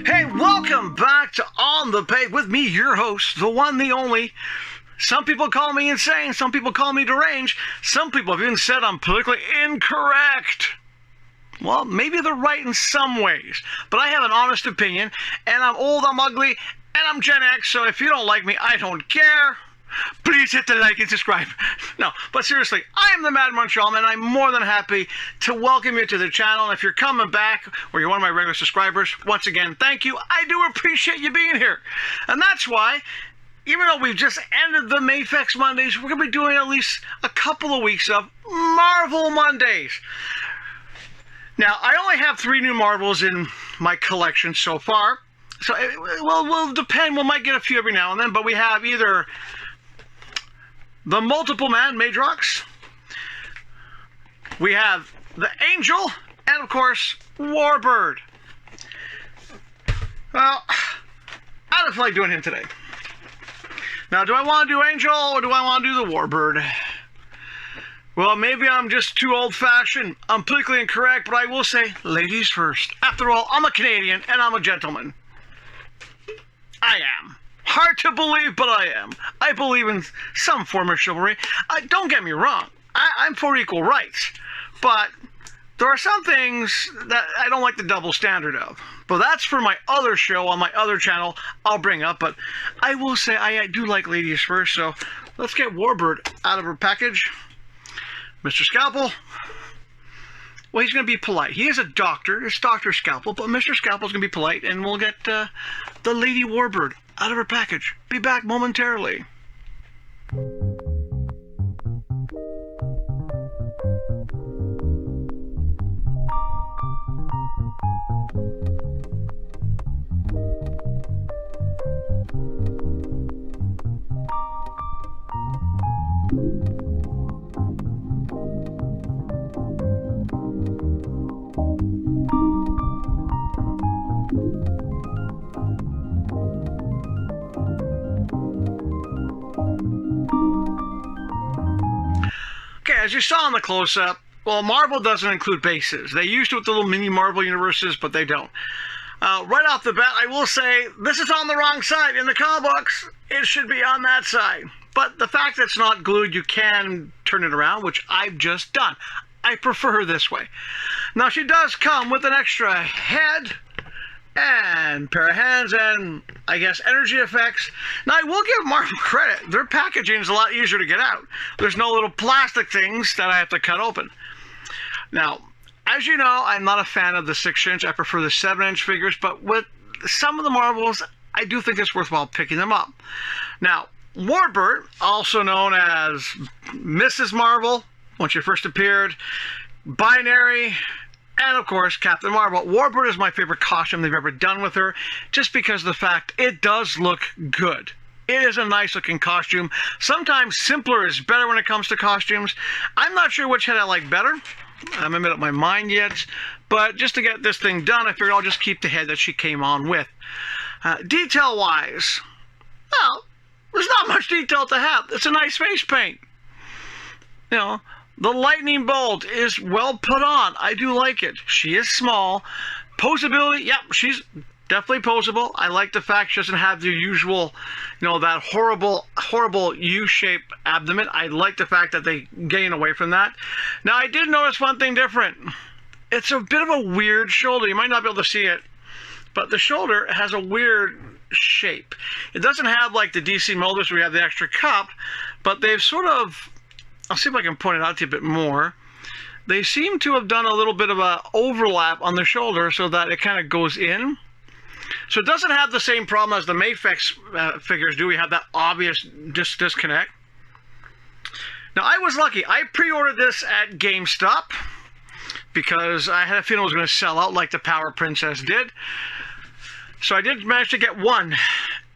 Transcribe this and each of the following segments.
Hey, welcome back to On the Page with me, your host, the one, the only. Some people call me insane, some people call me deranged, some people have even said I'm politically incorrect. Well, maybe they're right in some ways, but I have an honest opinion, and I'm old, I'm ugly, and I'm Gen X, so if you don't like me, I don't care. Please hit the like and subscribe. No, but seriously, I am the Mad Montreal Man. I'm more than happy to welcome you to the channel. And if you're coming back, or you're one of my regular subscribers, once again, thank you. I do appreciate you being here. And that's why, even though we've just ended the Mayfex Mondays, we're going to be doing at least a couple of weeks of Marvel Mondays. Now, I only have 3 new Marvels in my collection so far. So it will depend. We might get a few every now and then, but we have either the Multiple Man, Madrox. We have the Angel, and of course, Warbird. Well, I don't feel like doing him today. Now, do I want to do Angel, or do I want to do the Warbird? Well, maybe I'm just too old-fashioned. I'm politically incorrect, but I will say, ladies first. After all, I'm a Canadian, and I'm a gentleman. I am. Hard to believe, but I am. I believe in some form of chivalry. Don't get me wrong. I'm for equal rights. But there are some things that I don't like the double standard of. But that's for my other show on my other channel I'll bring up. But I will say I do like ladies first. So let's get Warbird out of her package. Mr. Scalpel. Well, he's going to be polite. He is a doctor. It's Dr. Scalpel. But Mr. Scalpel's going to be polite. And we'll get the Lady Warbird out of her package. Be back momentarily. As you saw in the close-up, well, Marvel doesn't include bases. They used to with the little mini Marvel universes, but they don't. Right off the bat, I will say, this is on the wrong side. In the comic books, it should be on that side. But the fact that it's not glued, you can turn it around, which I've just done. I prefer her this way. Now, she does come with an extra head and pair of hands and, I guess, energy effects. Now, I will give Marvel credit. Their packaging is a lot easier to get out. There's no little plastic things that I have to cut open. Now, as you know, I'm not a fan of the 6-inch. I prefer the 7-inch figures, but with some of the Marvels, I do think it's worthwhile picking them up. Now, Warbird, also known as Mrs. Marvel, when she first appeared, Binary, and of course, Captain Marvel. Warbird is my favorite costume they've ever done with her, just because of the fact it does look good. It is a nice looking costume. Sometimes simpler is better when it comes to costumes. I'm not sure which head I like better. I haven't made up my mind yet. But just to get this thing done, I figured I'll just keep the head that she came on with. Detail-wise, well, there's not much detail to have. It's a nice face paint. You know, the lightning bolt is well put on. I do like it. She is small. Posability, yep, she's definitely posable. I like the fact she doesn't have the usual, you know, that horrible U-shaped abdomen. I like the fact that they gain away from that. Now, I did notice one thing different. It's a bit of a weird shoulder. You might not be able to see it, but the shoulder has a weird shape. It doesn't have like the DC Molders where we have the extra cup, but they've sort of, I'll see if I can point it out to you a bit more. They seem to have done a little bit of a overlap on the shoulder so that it kind of goes in. So it doesn't have the same problem as the Mayfex figures do. We have that obvious disconnect. Now, I was lucky. I pre-ordered this at GameStop because I had a feeling it was going to sell out like the Power Princess did. So I did manage to get one.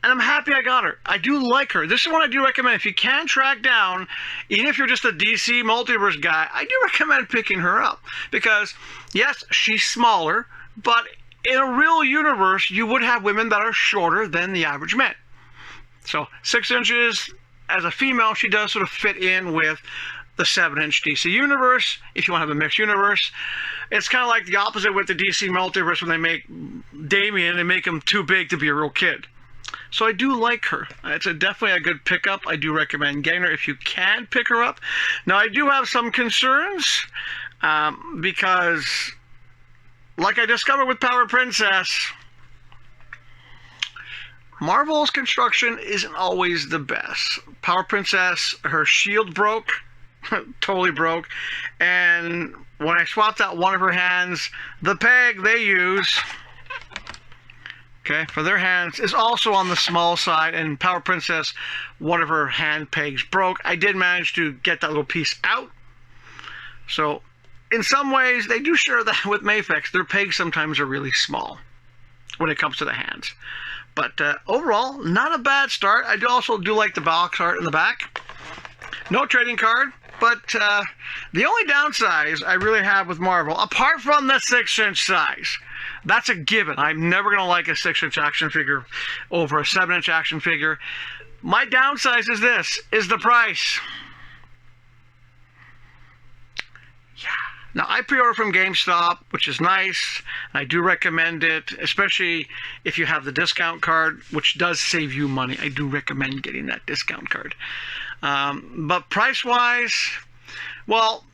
And I'm happy I got her. I do like her. This is one I do recommend. If you can track down, even if you're just a DC Multiverse guy, I do recommend picking her up. Because, yes, she's smaller, but in a real universe, you would have women that are shorter than the average man. So 6 inches, as a female, she does sort of fit in with the 7-inch DC universe. If you want to have a mixed universe, it's kind of like the opposite with the DC Multiverse when they make Damian, they make him too big to be a real kid. So I do like her. It's definitely a good pickup. I do recommend getting her if you can pick her up. Now, I do have some concerns because, like I discovered with Power Princess, Marvel's construction isn't always the best. Power Princess, her shield broke, totally broke, and when I swapped out one of her hands, the peg they use, okay, for their hands is also on the small side, and Power Princess, one of her hand pegs broke. I did manage to get that little piece out. So, in some ways, they do share that with Mafex. Their pegs sometimes are really small when it comes to the hands. But overall, not a bad start. I also do like the box art in the back. No trading card, but the only downside I really have with Marvel, apart from the 6-inch size, that's a given. I'm never going to like a 6-inch action figure over a 7-inch action figure. My downside is this, is the price. Yeah. Now, I pre-order from GameStop, which is nice. I do recommend it, especially if you have the discount card, which does save you money. I do recommend getting that discount card. But price-wise, well,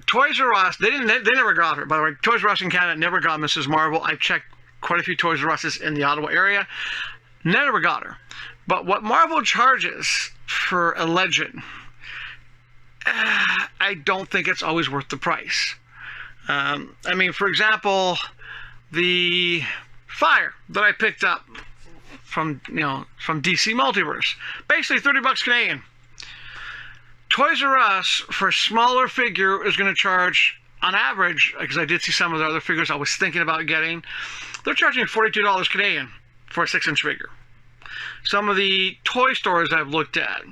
Toys R Us, they never got her. By the way, Toys R Us in Canada never got Mrs. Marvel. I've checked quite a few Toys R Us's in the Ottawa area. Never got her. But what Marvel charges for a Legend, I don't think it's always worth the price. I mean, for example, the Fire that I picked up from DC Multiverse, basically 30 bucks Canadian. Toys R Us, for a smaller figure, is going to charge, on average, because I did see some of the other figures I was thinking about getting, they're charging $42 Canadian for a 6-inch figure. Some of the toy stores I've looked at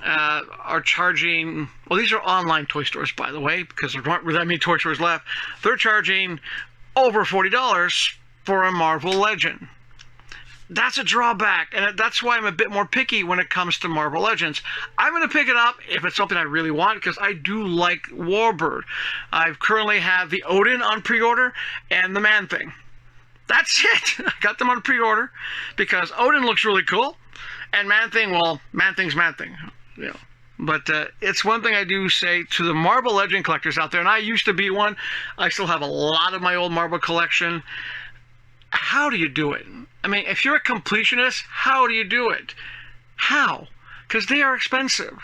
are charging, well, these are online toy stores, by the way, because there aren't really that many toy stores left. They're charging over $40 for a Marvel Legend. That's a drawback, and that's why I'm a bit more picky when it comes to Marvel Legends. I'm going to pick it up if it's something I really want, because I do like WARBIRD. I currently have the Odin on pre-order and the Man-Thing. That's it. I got them on pre-order because Odin looks really cool, and Man-Thing, well, Man-Thing's Man-Thing. You know. But it's one thing I do say to the Marvel Legend collectors out there, and I used to be one. I still have a lot of my old Marvel collection. How do you do it? I mean, if you're a completionist, how do you do it? How? Because they are expensive.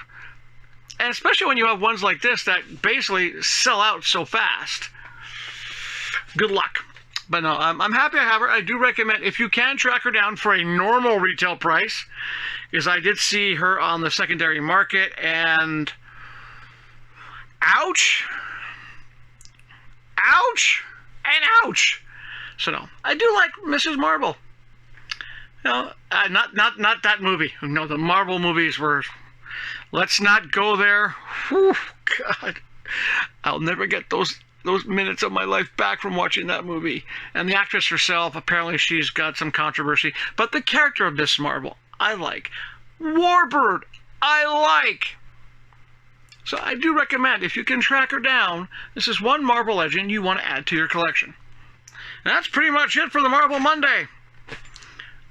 And especially when you have ones like this that basically sell out so fast. Good luck. But no, I'm happy I have her. I do recommend, if you can track her down for a normal retail price, because I did see her on the secondary market, and ouch, ouch, and ouch. So no, I do like Mrs. Marvel. You know, not that movie. No, the Marvel movies were. Let's not go there. Whew, God, I'll never get those minutes of my life back from watching that movie. And the actress herself, apparently she's got some controversy. But the character of Miss Marvel, I like. WARBIRD, I like. So I do recommend, if you can track her down, this is one Marvel Legend you want to add to your collection. And that's pretty much it for the Marvel Monday.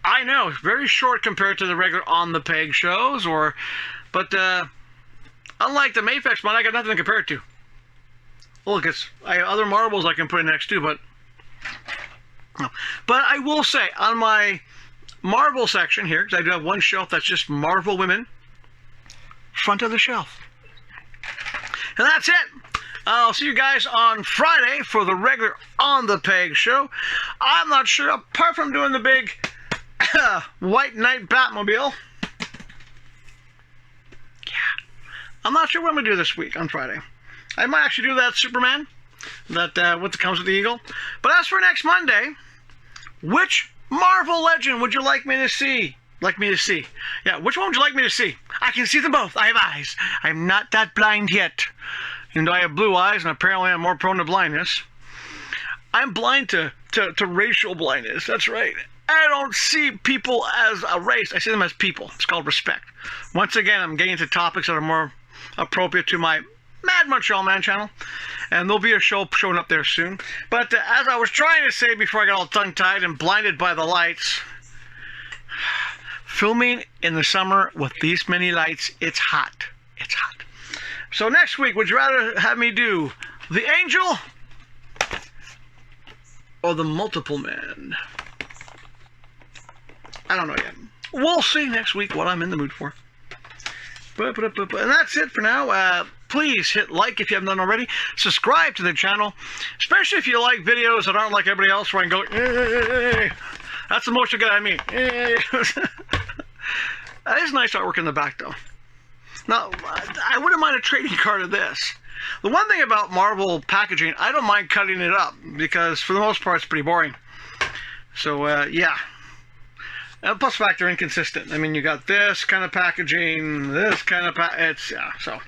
I know, very short compared to the regular On the Peg shows, but unlike the Mafex one, I got nothing to compare it to. Look, I have other Marvels I can put in next to, but I will say, on my Marvel section here, because I do have one shelf that's just Marvel women, front of the shelf. And that's it. I'll see you guys on Friday for the regular On the Peg show. I'm not sure, apart from doing the big White Knight Batmobile. Yeah. I'm not sure what I'm going to do this week on Friday. I might actually do that Superman, that what comes with the Eagle. But as for next Monday, which Marvel Legend, would you like me to see? Yeah, which one would you like me to see? I can see them both. I have eyes. I'm not that blind yet. Even though I have blue eyes, and apparently I'm more prone to blindness. I'm blind to racial blindness. That's right. I don't see people as a race. I see them as people. It's called respect. Once again, I'm getting into topics that are more appropriate to my Mad Montreal Man channel. And there'll be a show showing up there soon. But as I was trying to say before I got all tongue-tied and blinded by the lights, filming in the summer with these many lights, it's hot. It's hot. So next week, would you rather have me do the Angel or the Multiple Man? I don't know yet. We'll see next week what I'm in the mood for. And that's it for now. Please hit like if you haven't done already. Subscribe to the channel, especially if you like videos that aren't like everybody else where I can go, hey. That's the most you get out of me. Hey. That is nice artwork in the back, though. Now, I wouldn't mind a trading card of this. The one thing about Marvel packaging, I don't mind cutting it up, because for the most part, it's pretty boring. So, yeah. And plus, the fact they're inconsistent. I mean, you got this kind of packaging, this kind of yeah, so.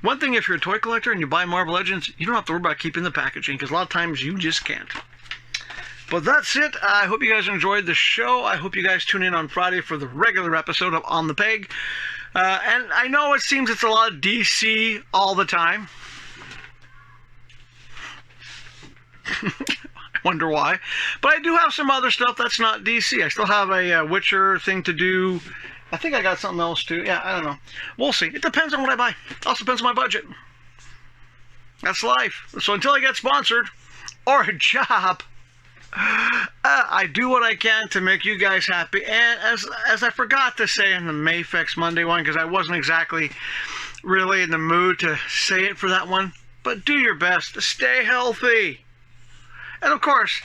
One thing, if you're a toy collector and you buy Marvel Legends, you don't have to worry about keeping the packaging, because a lot of times you just can't. But that's it. I hope you guys enjoyed the show. I hope you guys tune in on Friday for the regular episode of On the Peg. And I know it seems it's a lot of DC all the time. I wonder why. But I do have some other stuff that's not DC. I still have a Witcher thing to do. I think I got something else too. Yeah, I don't know. We'll see. It depends on what I buy. It also depends on my budget. That's life. So until I get sponsored or a job, I do what I can to make you guys happy. And as I forgot to say in the Mayfex Monday one, because I wasn't exactly really in the mood to say it for that one, but do your best to stay healthy. And of course,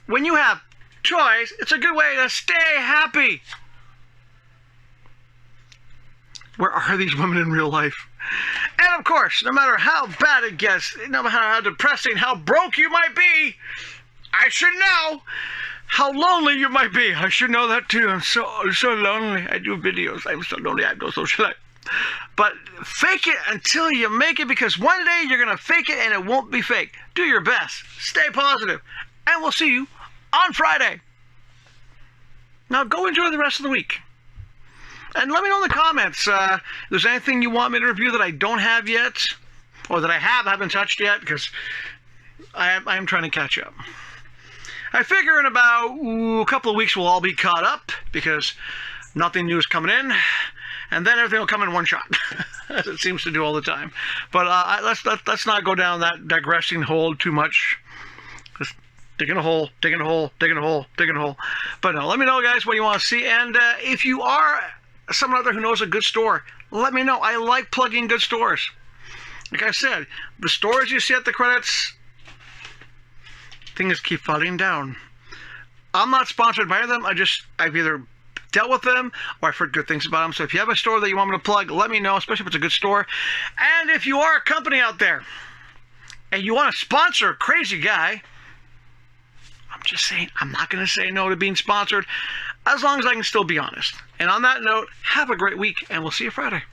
when you have toys, it's a good way to stay happy. Where are these women in real life? And of course, no matter how bad it gets, no matter how depressing, how broke you might be, I should know how lonely you might be. I should know that too. I'm so lonely. I do videos. I'm so lonely. I have no social life. But fake it until you make it, because one day you're going to fake it and it won't be fake. Do your best. Stay positive. And we'll see you on Friday. Now go enjoy the rest of the week. And let me know in the comments if there's anything you want me to review that I don't have yet, or that I haven't touched yet, because I am trying to catch up. I figure in about a couple of weeks we'll all be caught up, because nothing new is coming in, and then everything will come in one shot, as it seems to do all the time. But let's not go down that digressing hole too much. Just digging a hole, digging a hole, digging a hole, digging a hole. But no, let me know, guys, what you want to see. And if you are someone out there who knows a good store, let me know. I like plugging good stores. Like I said, the stores you see at the credits, things keep falling down. I'm not sponsored by them. I've either dealt with them or I've heard good things about them. So if you have a store that you want me to plug, let me know, especially if it's a good store. And if you are a company out there and you want to sponsor a crazy guy, I'm just saying, I'm not going to say no to being sponsored, as long as I can still be honest. And on that note, have a great week, and we'll see you Friday.